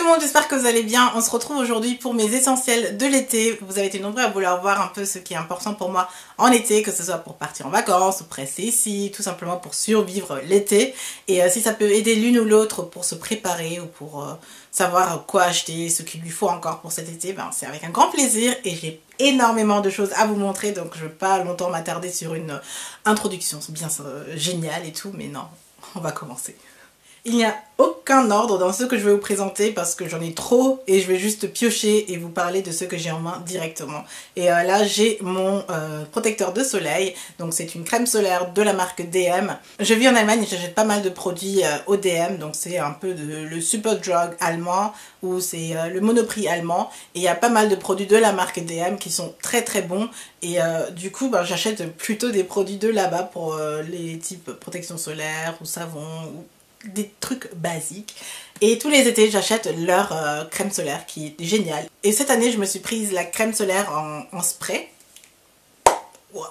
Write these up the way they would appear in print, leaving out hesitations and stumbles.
le monde, j'espère que vous allez bien. On se retrouve aujourd'hui pour mes essentiels de l'été. Vous avez été nombreux à vouloir voir un peu ce qui est important pour moi en été, que ce soit pour partir en vacances, ou rester ici, tout simplement pour survivre l'été. Et si ça peut aider l'une ou l'autre pour se préparer ou pour savoir quoi acheter, ce qu'il lui faut encore pour cet été, ben, c'est avec un grand plaisir et j'ai énormément de choses à vous montrer, donc je ne vais pas longtemps m'attarder sur une introduction bien géniale et tout, mais non, on va commencer. Il n'y a aucun ordre dans ce que je vais vous présenter parce que j'en ai trop et je vais juste piocher et vous parler de ce que j'ai en main directement. Et là j'ai mon protecteur de soleil, donc c'est une crème solaire de la marque DM. Je vis en Allemagne et j'achète pas mal de produits au DM, donc c'est un peu le Superdrug allemand ou c'est le Monoprix allemand. Et il y a pas mal de produits de la marque DM qui sont très très bons et du coup ben, j'achète plutôt des produits de là-bas pour les types protection solaire ou savon ou des trucs basiques. Et tous les étés j'achète leur crème solaire qui est géniale. Et cette année je me suis prise la crème solaire en spray. Wow.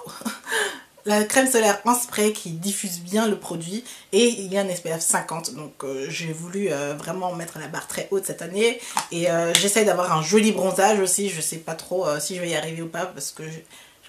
La crème solaire en spray qui diffuse bien le produit et il y a un SPF 50, donc j'ai voulu vraiment mettre la barre très haute cette année et j'essaye d'avoir un joli bronzage aussi. Je sais pas trop si je vais y arriver ou pas parce que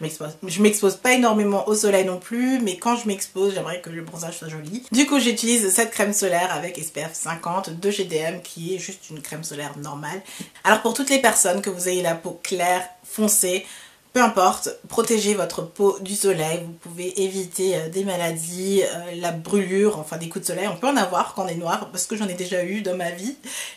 je m'expose pas énormément au soleil non plus, mais quand je m'expose, j'aimerais que le bronzage soit joli. Du coup, j'utilise cette crème solaire avec SPF 50 de chez DM qui est juste une crème solaire normale. Alors pour toutes les personnes, que vous ayez la peau claire, foncée, peu importe, protégez votre peau du soleil, vous pouvez éviter des maladies, la brûlure, enfin des coups de soleil. On peut en avoir quand on est noir parce que j'en ai déjà eu dans ma vie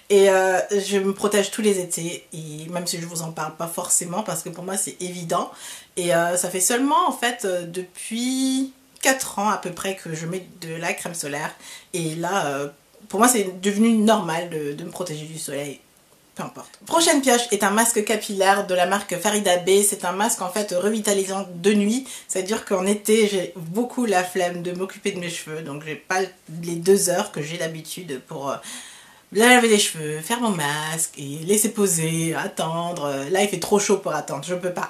et je me protège tous les étés et même si je vous en parle pas forcément parce que pour moi c'est évident et ça fait seulement en fait depuis 4 ans à peu près que je mets de la crème solaire et là pour moi c'est devenu normal de me protéger du soleil. Peu importe. Prochaine pioche est un masque capillaire de la marque Farida Bey. C'est un masque en fait revitalisant de nuit. C'est-à-dire qu'en été j'ai beaucoup la flemme de m'occuper de mes cheveux. Donc j'ai pas les 2 heures que j'ai l'habitude pour laver les cheveux, faire mon masque et laisser poser, attendre. Là il fait trop chaud pour attendre, je peux pas.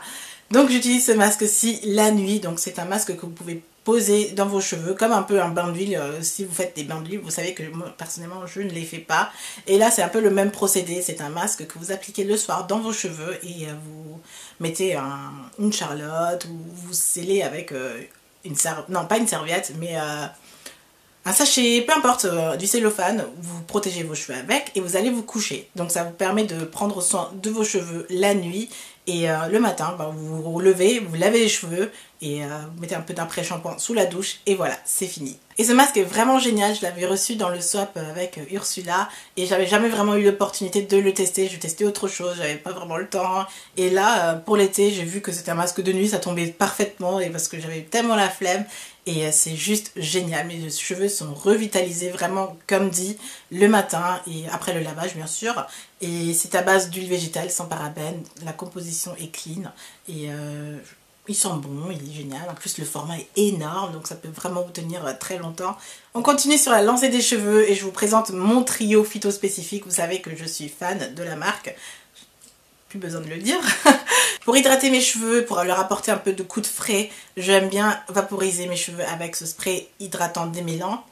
Donc j'utilise ce masque-ci la nuit. Donc c'est un masque que vous pouvez poser dans vos cheveux comme un peu un bain d'huile. Si vous faites des bains d'huile, vous savez que moi personnellement je ne les fais pas et là c'est un peu le même procédé. C'est un masque que vous appliquez le soir dans vos cheveux et vous mettez une charlotte ou vous scellez avec une serviette, non pas une serviette mais un sachet, peu importe, du cellophane, vous protégez vos cheveux avec et vous allez vous coucher. Donc ça vous permet de prendre soin de vos cheveux la nuit et le matin, ben, vous vous levez, vous lavez les cheveux et vous mettez un peu d'après-shampoing sous la douche et voilà, c'est fini. Et ce masque est vraiment génial, je l'avais reçu dans le swap avec Ursula et j'avais jamais vraiment eu l'opportunité de le tester. Je testais autre chose, j'avais pas vraiment le temps et là pour l'été j'ai vu que c'était un masque de nuit, ça tombait parfaitement et parce que j'avais tellement la flemme. Et c'est juste génial, mes cheveux sont revitalisés vraiment comme dit le matin et après le lavage bien sûr. Et c'est à base d'huile végétale sans parabènes, la composition est clean et il sent bon, il est génial. En plus le format est énorme donc ça peut vraiment vous tenir très longtemps. On continue sur la lancée des cheveux et je vous présente mon trio phytospécifique. Vous savez que je suis fan de la marque. Plus besoin de le dire. Pour hydrater mes cheveux, pour leur apporter un peu de coup de frais, j'aime bien vaporiser mes cheveux avec ce spray hydratant démêlant.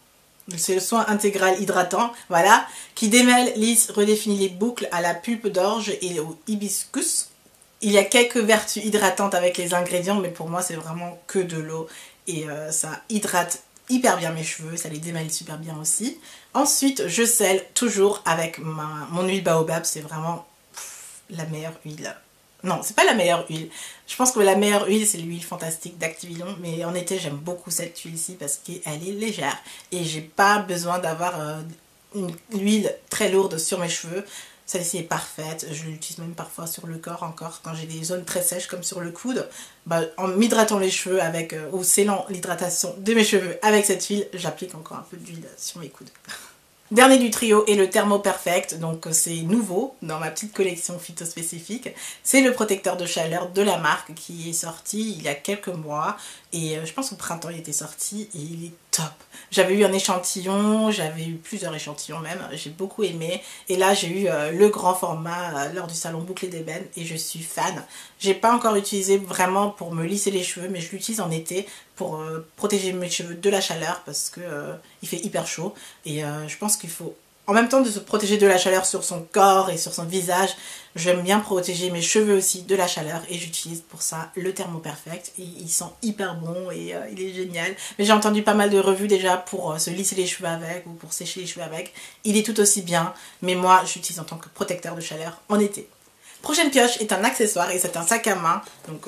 C'est le soin intégral hydratant, voilà, qui démêle, lisse, redéfinit les boucles à la pulpe d'orge et au hibiscus. Il y a quelques vertus hydratantes avec les ingrédients, mais pour moi c'est vraiment que de l'eau et ça hydrate hyper bien mes cheveux, ça les démêle super bien aussi. Ensuite, je scelle toujours avec mon huile baobab, c'est vraiment la meilleure huile. Non, c'est pas la meilleure huile. Je pense que la meilleure huile, c'est l'huile fantastique d'Activilon. Mais en été, j'aime beaucoup cette huile-ci parce qu'elle est légère. Et j'ai pas besoin d'avoir une huile très lourde sur mes cheveux. Celle-ci est parfaite. Je l'utilise même parfois sur le corps encore. Quand j'ai des zones très sèches comme sur le coude. Bah, en m'hydratant les cheveux avec, ou scellant l'hydratation de mes cheveux avec cette huile, j'applique encore un peu d'huile sur mes coudes. Dernier du trio est le Thermo Perfect, donc c'est nouveau dans ma petite collection phytospécifique. C'est le protecteur de chaleur de la marque qui est sorti il y a quelques mois et je pense au printemps il était sorti et il est top. J'avais eu un échantillon, j'avais eu plusieurs échantillons même, j'ai beaucoup aimé et là j'ai eu le grand format lors du salon bouclé d'ébène et je suis fan. J'ai pas encore utilisé vraiment pour me lisser les cheveux mais je l'utilise en été pour protéger mes cheveux de la chaleur parce que il fait hyper chaud et je pense qu'il faut en même temps de se protéger de la chaleur sur son corps et sur son visage, j'aime bien protéger mes cheveux aussi de la chaleur et j'utilise pour ça le Thermo Perfect. Et il sent hyper bon et il est génial. Mais j'ai entendu pas mal de revues déjà pour se lisser les cheveux avec ou pour sécher les cheveux avec. Il est tout aussi bien, mais moi j'utilise en tant que protecteur de chaleur en été. Prochaine pioche est un accessoire et c'est un sac à main. Donc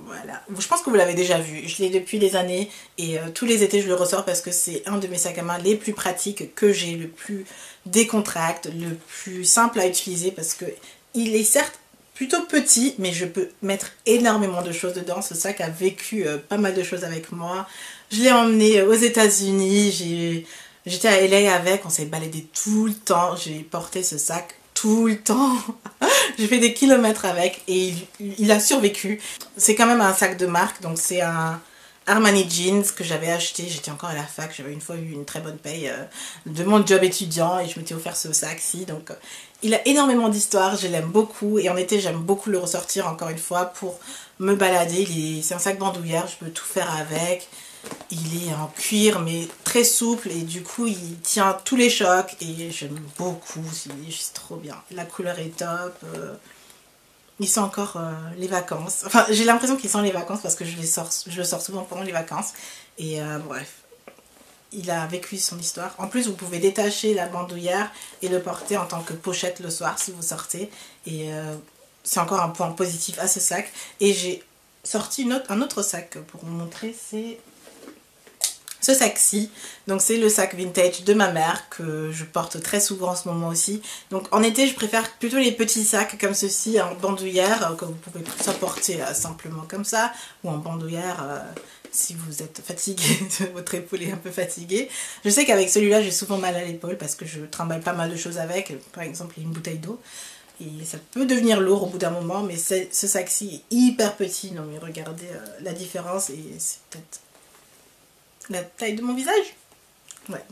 voilà, je pense que vous l'avez déjà vu. Je l'ai depuis des années et tous les étés je le ressors parce que c'est un de mes sacs à main les plus pratiques que j'ai, le plus décontracte, le plus simple à utiliser parce que il est certes plutôt petit, mais je peux mettre énormément de choses dedans. Ce sac a vécu pas mal de choses avec moi. Je l'ai emmené aux États-Unis, j'étais à LA avec, on s'est baladé tout le temps. J'ai porté ce sac tout le temps. J'ai fait des kilomètres avec et il a survécu. C'est quand même un sac de marque, donc c'est un Armani Jeans que j'avais acheté, j'étais encore à la fac, j'avais une fois eu une très bonne paye de mon job étudiant et je m'étais offert ce sac-ci. Donc il a énormément d'histoire, je l'aime beaucoup et en été j'aime beaucoup le ressortir encore une fois pour me balader. C'est un sac bandoulière, je peux tout faire avec. Il est en cuir mais très souple et du coup il tient tous les chocs et j'aime beaucoup, il est juste trop bien. La couleur est top. Il sent encore les vacances. Enfin, j'ai l'impression qu'il sent les vacances parce que je le sors souvent pendant les vacances. Et bref, il a vécu son histoire. En plus, vous pouvez détacher la bandoulière et le porter en tant que pochette le soir si vous sortez. Et c'est encore un point positif à ce sac. Et j'ai sorti un autre sac pour vous montrer. C'est ce sac-ci, donc c'est le sac vintage de ma mère que je porte très souvent en ce moment aussi. Donc en été je préfère plutôt les petits sacs comme ceci en bandoulière que vous pouvez soit porter simplement comme ça ou en bandoulière si vous êtes fatigué, votre épaule est un peu fatiguée. Je sais qu'avec celui-là j'ai souvent mal à l'épaule parce que je trimballe pas mal de choses avec, par exemple une bouteille d'eau. Et ça peut devenir lourd au bout d'un moment, mais ce sac-ci est hyper petit. Non mais regardez la différence et c'est peut-être la taille de mon visage. Ouais.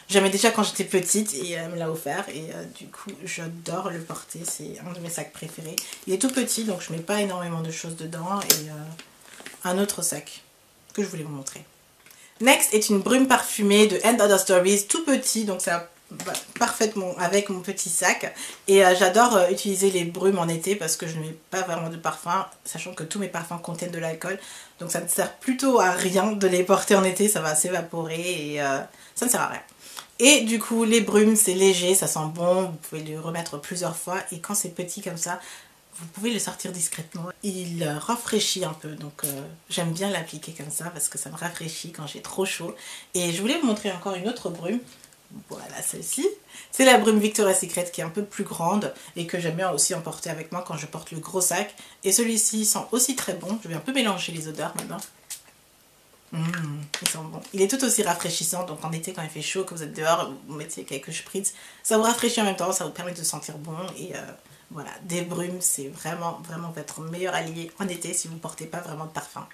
J'aimais déjà quand j'étais petite et elle me l'a offert et du coup j'adore le porter, c'est un de mes sacs préférés. Il est tout petit donc je mets pas énormément de choses dedans et un autre sac que je voulais vous montrer. Next est une brume parfumée de And Other Stories, tout petit donc ça va parfaitement avec mon petit sac et j'adore utiliser les brumes en été parce que je ne mets pas vraiment de parfum, sachant que tous mes parfums contiennent de l'alcool, donc ça ne sert plutôt à rien de les porter en été, ça va s'évaporer et ça ne sert à rien. Et du coup les brumes c'est léger, ça sent bon, vous pouvez le remettre plusieurs fois et quand c'est petit comme ça vous pouvez le sortir discrètement. Il rafraîchit un peu, donc j'aime bien l'appliquer comme ça parce que ça me rafraîchit quand j'ai trop chaud. Et je voulais vous montrer encore une autre brume. Voilà celle-ci, c'est la brume Victoria's Secret qui est un peu plus grande et que j'aime bien aussi emporter avec moi quand je porte le gros sac. Et celui-ci sent aussi très bon, je vais un peu mélanger les odeurs maintenant. Il sent bon. Il est tout aussi rafraîchissant, donc en été quand il fait chaud, que vous êtes dehors, vous mettez quelques spritz, ça vous rafraîchit en même temps, ça vous permet de sentir bon et voilà, des brumes c'est vraiment votre meilleur allié en été si vous ne portez pas vraiment de parfum.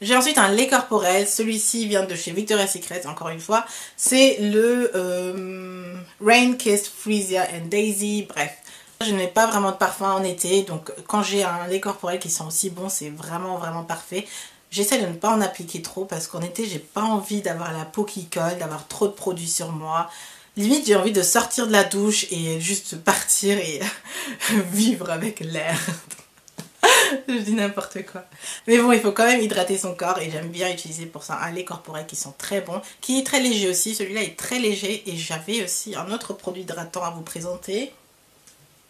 J'ai ensuite un lait corporel, celui-ci vient de chez Victoria's Secret, encore une fois. C'est le Rain Kissed Freesia and Daisy, bref. Je n'ai pas vraiment de parfum en été, donc quand j'ai un lait corporel qui sent aussi bon, c'est vraiment parfait. J'essaie de ne pas en appliquer trop parce qu'en été, j'ai pas envie d'avoir la peau qui colle, d'avoir trop de produits sur moi. Limite, j'ai envie de sortir de la douche et juste partir et vivre avec l'air. Je dis n'importe quoi. Mais bon, il faut quand même hydrater son corps et j'aime bien utiliser pour ça un lait corporel qui sent très bon, qui est très léger aussi. Celui-là est très léger et j'avais aussi un autre produit hydratant à vous présenter.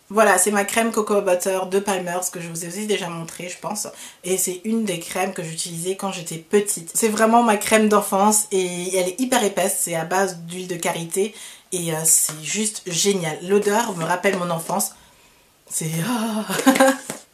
Voilà, c'est ma crème Cocoa Butter de Palmer's que je vous ai aussi déjà montré, je pense. Et c'est une des crèmes que j'utilisais quand j'étais petite. C'est vraiment ma crème d'enfance et elle est hyper épaisse. C'est à base d'huile de karité et c'est juste génial. L'odeur me rappelle mon enfance. C'est...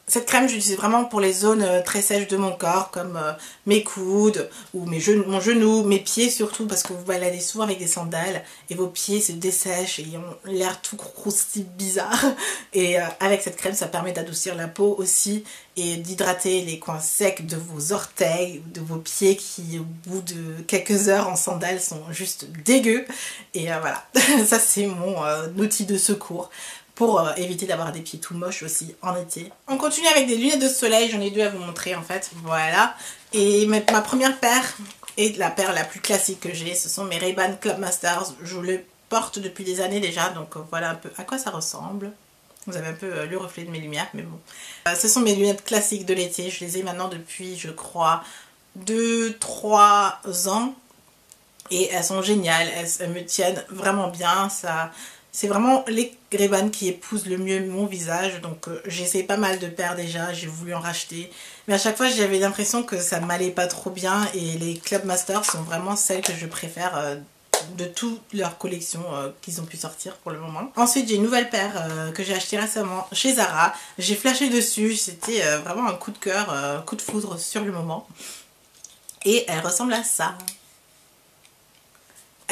Cette crème, je l'utilise vraiment pour les zones très sèches de mon corps, comme mes coudes, ou mon genou, mes pieds surtout, parce que vous baladez souvent avec des sandales, et vos pieds se dessèchent et ont l'air tout croustillant bizarre. Et avec cette crème, ça permet d'adoucir la peau aussi, et d'hydrater les coins secs de vos orteils, de vos pieds qui, au bout de quelques heures en sandales, sont juste dégueux. Et voilà, ça c'est mon outil de secours. Pour éviter d'avoir des pieds tout moches aussi en été. On continue avec des lunettes de soleil, j'en ai deux à vous montrer en fait, voilà. Et ma première paire est la paire la plus classique que j'ai, ce sont mes Ray-Ban Club Masters. Je les porte depuis des années déjà, donc voilà un peu à quoi ça ressemble. Vous avez un peu le reflet de mes lumières, mais bon. Ce sont mes lunettes classiques de l'été, je les ai maintenant depuis, je crois, 2-3 ans. Et elles sont géniales, elles me tiennent vraiment bien, c'est vraiment les Ray-Ban qui épousent le mieux mon visage. Donc j'ai essayé pas mal de paires déjà, j'ai voulu en racheter. Mais à chaque fois j'avais l'impression que ça m'allait pas trop bien. Et les Club Master sont vraiment celles que je préfère de toute leur collection qu'ils ont pu sortir pour le moment. Ensuite j'ai une nouvelle paire que j'ai achetée récemment chez Zara. J'ai flashé dessus, c'était vraiment un coup de cœur, coup de foudre sur le moment. Et elle ressemble à ça.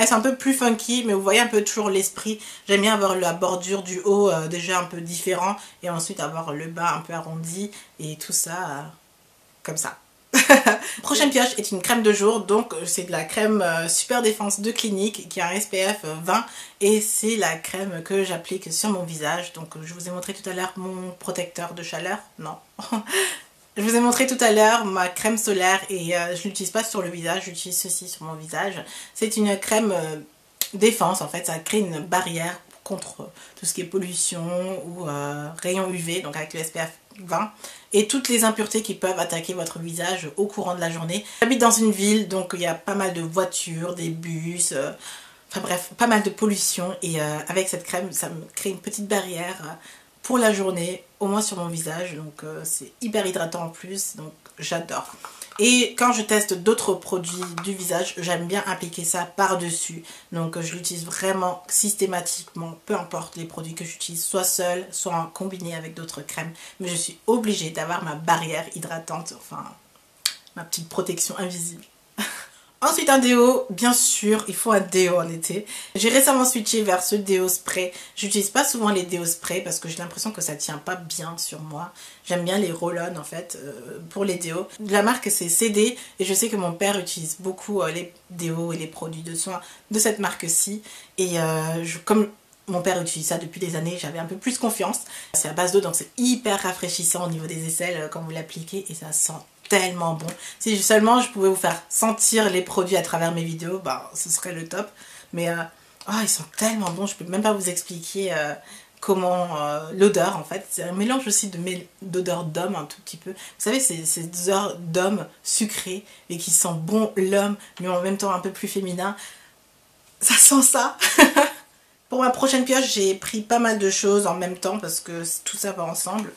Elles sont un peu plus funky, mais vous voyez un peu toujours l'esprit. J'aime bien avoir la bordure du haut déjà un peu différent. Et ensuite avoir le bas un peu arrondi. Et tout ça comme ça. Prochaine pioche est une crème de jour. Donc c'est de la crème Super Défense de Clinique qui a un SPF 20. Et c'est la crème que j'applique sur mon visage. Donc je vous ai montré tout à l'heure mon protecteur de chaleur. Non. Je vous ai montré tout à l'heure ma crème solaire et je ne l'utilise pas sur le visage, j'utilise ceci sur mon visage. C'est une crème défense en fait, ça crée une barrière contre tout ce qui est pollution ou rayons UV, donc avec le SPF 20. Et toutes les impuretés qui peuvent attaquer votre visage au courant de la journée. J'habite dans une ville, donc il y a pas mal de voitures, des bus, enfin bref, pas mal de pollution. Et avec cette crème, ça me crée une petite barrière pour la journée, au moins sur mon visage, donc c'est hyper hydratant en plus, donc j'adore. Et quand je teste d'autres produits du visage, j'aime bien appliquer ça par-dessus, donc je l'utilise vraiment systématiquement, peu importe les produits que j'utilise, soit seul, soit en combiné avec d'autres crèmes, mais je suis obligée d'avoir ma barrière hydratante, enfin ma petite protection invisible. Ensuite un déo, bien sûr, il faut un déo en été. J'ai récemment switché vers ce déo spray. J'utilise pas souvent les déos spray parce que j'ai l'impression que ça tient pas bien sur moi. J'aime bien les roll-on en fait pour les déos. La marque c'est CD et je sais que mon père utilise beaucoup les déos et les produits de soins de cette marque-ci. Et comme mon père utilise ça depuis des années, j'avais un peu plus confiance. C'est à base d'eau donc c'est hyper rafraîchissant au niveau des aisselles quand vous l'appliquez et ça sent tellement bon. Si seulement je pouvais vous faire sentir les produits à travers mes vidéos, bah, ce serait le top. Mais oh, ils sont tellement bons, je peux même pas vous expliquer comment l'odeur en fait. C'est un mélange aussi d'odeur d'homme un tout petit peu. Vous savez, ces odeurs d'homme sucré et qui sent bon l'homme, mais en même temps un peu plus féminin. Ça sent ça. Pour ma prochaine pioche, j'ai pris pas mal de choses en même temps parce que tout ça va ensemble.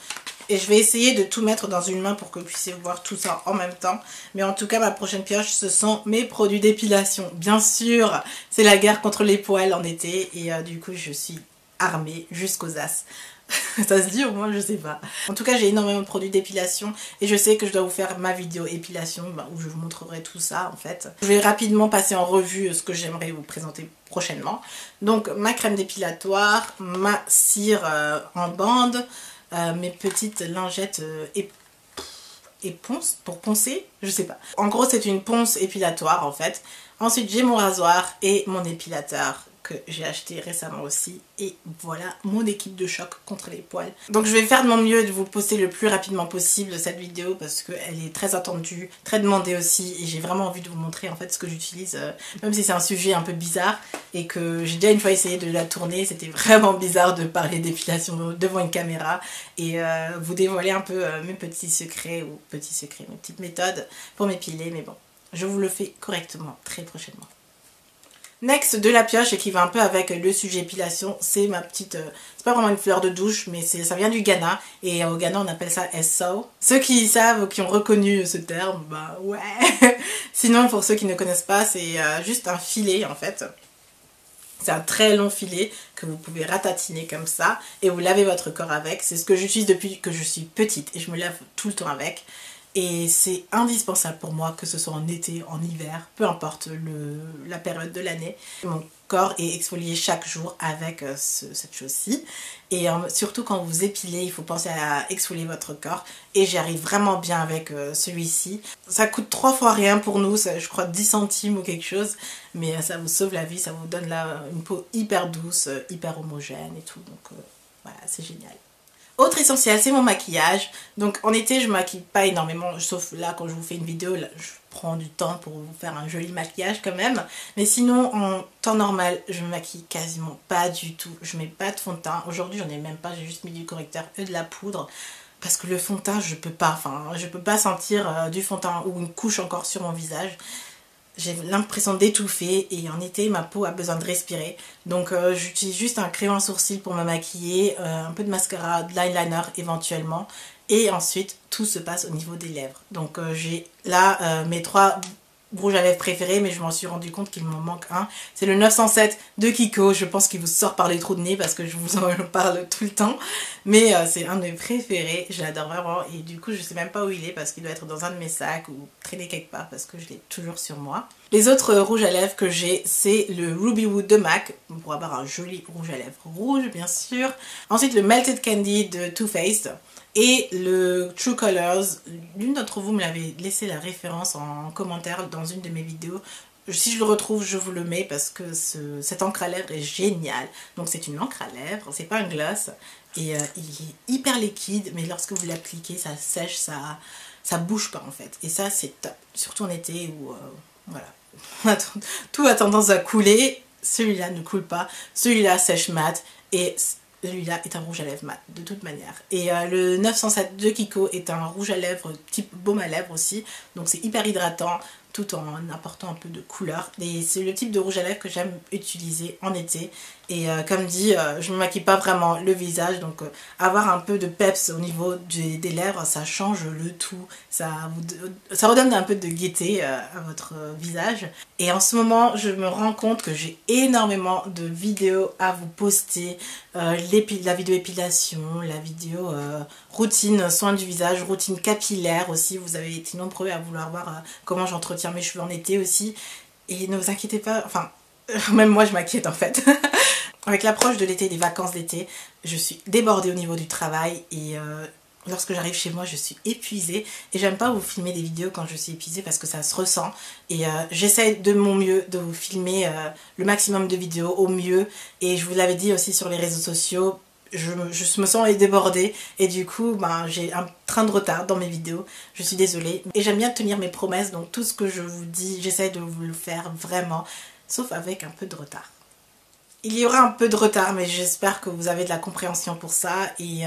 Et je vais essayer de tout mettre dans une main pour que vous puissiez voir tout ça en même temps. Mais en tout cas, ma prochaine pioche, ce sont mes produits d'épilation. Bien sûr, c'est la guerre contre les poils en été. Et du coup, je suis armée jusqu'aux as. Ça se dit au moins, je sais pas. En tout cas, j'ai énormément de produits d'épilation. Et je sais que je dois vous faire ma vidéo épilation où je vous montrerai tout ça en fait. Je vais rapidement passer en revue ce que j'aimerais vous présenter prochainement. Donc, ma crème dépilatoire, ma cire en bande. Mes petites lingettes éponces pour poncer, je sais pas. En gros c'est une ponce épilatoire en fait. Ensuite j'ai mon rasoir et mon épilateur que j'ai acheté récemment aussi. Et voilà mon équipe de choc contre les poils. Donc je vais faire de mon mieux de vous poster le plus rapidement possible cette vidéo parce qu'elle est très attendue, très demandée aussi. Et j'ai vraiment envie de vous montrer en fait ce que j'utilise. Même si c'est un sujet un peu bizarre et que j'ai déjà une fois essayé de la tourner. C'était vraiment bizarre de parler d'épilation devant une caméra. Et vous dévoiler un peu mes petits secrets mes petites méthodes pour m'épiler. Mais bon, je vous le fais correctement très prochainement. Next de la pioche et qui va un peu avec le sujet épilation, c'est ma petite... c'est pas vraiment une fleur de douche, mais ça vient du Ghana. Et au Ghana, on appelle ça Esso. Ceux qui savent, qui ont reconnu ce terme, bah ouais. Sinon, pour ceux qui ne connaissent pas, c'est juste un filet en fait. C'est un très long filet que vous pouvez ratatiner comme ça. Et vous lavez votre corps avec. C'est ce que j'utilise depuis que je suis petite. Et je me lave tout le temps avec. Et c'est indispensable pour moi, que ce soit en été, en hiver, peu importe la période de l'année. Mon corps est exfolié chaque jour avec cette chose-ci. Et surtout quand vous épilez, il faut penser à exfolier votre corps. Et j'y arrive vraiment bien avec celui-ci. Ça coûte 3 fois rien pour nous, je crois 10 centimes ou quelque chose. Mais ça vous sauve la vie, ça vous donne une peau hyper douce, hyper homogène et tout. Donc voilà, c'est génial. Autre essentiel, c'est mon maquillage. Donc en été, je ne maquille pas énormément, sauf là quand je vous fais une vidéo, là, je prends du temps pour vous faire un joli maquillage quand même. Mais sinon, en temps normal, je me maquille quasiment pas du tout. Je mets pas de fond de teint. Aujourd'hui, j'en ai même pas, j'ai juste mis du correcteur et de la poudre. Parce que le fond de teint, je peux pas. Enfin, je peux pas sentir du fond de teint ou une couche encore sur mon visage. J'ai l'impression d'étouffer et en été ma peau a besoin de respirer. Donc j'utilise juste un crayon à sourcils pour me maquiller, un peu de mascara, de l'eyeliner éventuellement. Et ensuite tout se passe au niveau des lèvres. Donc j'ai là mes 3 rouges à lèvres préférés, mais je m'en suis rendu compte qu'il m'en manque un. C'est le 907 de Kiko. Je pense qu'il vous sort par les trous de nez parce que je vous en parle tout le temps. Mais c'est un de mes préférés. Je l'adore vraiment. Et du coup, je sais même pas où il est parce qu'il doit être dans un de mes sacs ou traîner quelque part parce que je l'ai toujours sur moi. Les autres rouges à lèvres que j'ai, c'est le Ruby Wood de MAC pour avoir un joli rouge à lèvres rouge, bien sûr. Ensuite, le Melted Candy de Too Faced. Et le True Colors, l'une d'entre vous me l'avait laissé la référence en commentaire dans une de mes vidéos. Si je le retrouve, je vous le mets parce que cette encre à lèvres est géniale. Donc c'est une encre à lèvres, c'est pas un gloss. Et il est hyper liquide, mais lorsque vous l'appliquez, ça sèche, ça bouge pas en fait. Et ça c'est top, surtout en été où voilà, tout a tendance à couler. Celui-là ne coule pas, celui-là sèche mat et celui-là est un rouge à lèvres mat de toute manière. Et le 907 de Kiko est un rouge à lèvres type baume à lèvres aussi. Donc c'est hyper hydratant tout en apportant un peu de couleur. Et c'est le type de rouge à lèvres que j'aime utiliser en été. Et comme dit, je ne me maquille pas vraiment le visage. Donc avoir un peu de peps au niveau des lèvres, ça change le tout. Ça redonne un peu de gaieté à votre visage. Et en ce moment, je me rends compte que j'ai énormément de vidéos à vous poster. La vidéo épilation, la vidéo routine soin du visage, routine capillaire aussi. Vous avez été nombreux à vouloir voir comment j'entretiens mes cheveux en été aussi. Et ne vous inquiétez pas, enfin, même moi je m'inquiète en fait. Avec l'approche de l'été, des vacances d'été, je suis débordée au niveau du travail et lorsque j'arrive chez moi, je suis épuisée. Et j'aime pas vous filmer des vidéos quand je suis épuisée parce que ça se ressent. Et j'essaie de mon mieux de vous filmer le maximum de vidéos au mieux. Et je vous l'avais dit aussi sur les réseaux sociaux, je me sens débordée et du coup ben, j'ai un train de retard dans mes vidéos, je suis désolée. Et j'aime bien tenir mes promesses, donc tout ce que je vous dis, j'essaie de vous le faire vraiment, sauf avec un peu de retard. Il y aura un peu de retard, mais j'espère que vous avez de la compréhension pour ça et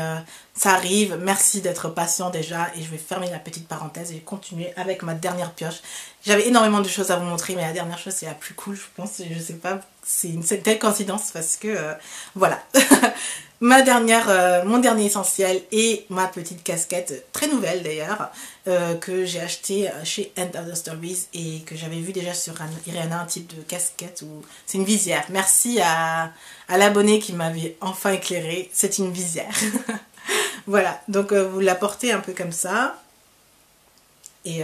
ça arrive. Merci d'être patient déjà et je vais fermer la petite parenthèse et continuer avec ma dernière pioche. J'avais énormément de choses à vous montrer, mais la dernière chose c'est la plus cool, je pense. Je sais pas, c'est une telle coïncidence parce que voilà. Mon dernier essentiel et ma petite casquette, très nouvelle d'ailleurs, que j'ai acheté chez End of the Stories et que j'avais vu déjà sur Rihanna, un type de casquette où c'est une visière. Merci à l'abonné qui m'avait enfin éclairé, c'est une visière. Voilà, donc vous la portez un peu comme ça. Et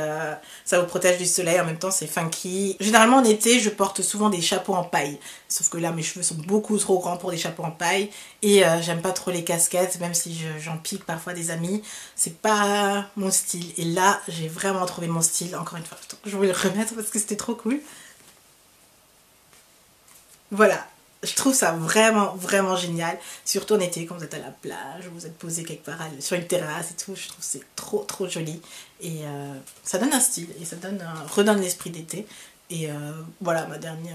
ça vous protège du soleil, en même temps c'est funky. Généralement en été je porte souvent des chapeaux en paille. Sauf que là mes cheveux sont beaucoup trop grands pour des chapeaux en paille. Et j'aime pas trop les casquettes, même si j'en pique parfois des amis. C'est pas mon style. Et là j'ai vraiment trouvé mon style. Encore une fois, je vais le remettre parce que c'était trop cool. Voilà. Je trouve ça vraiment, vraiment génial. Surtout en été, quand vous êtes à la plage, vous êtes posé quelque part sur une terrasse et tout. Je trouve que c'est trop, trop joli. Et ça donne un style et ça redonne l'esprit d'été. Et voilà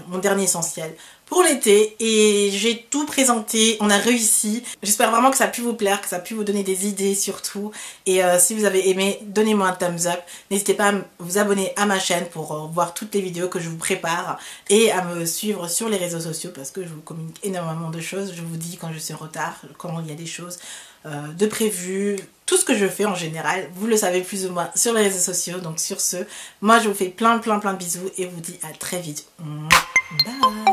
mon dernier essentiel pour l'été. Et j'ai tout présenté, on a réussi. J'espère vraiment que ça a pu vous plaire, que ça a pu vous donner des idées surtout. Et si vous avez aimé, donnez-moi un thumbs up. N'hésitez pas à vous abonner à ma chaîne pour voir toutes les vidéos que je vous prépare. Et à me suivre sur les réseaux sociaux parce que je vous communique énormément de choses. Je vous dis quand je suis en retard, quand il y a des choses de prévues. Tout ce que je fais en général, vous le savez plus ou moins sur les réseaux sociaux. Donc sur ce, moi je vous fais plein de bisous et vous dis à très vite. Bye.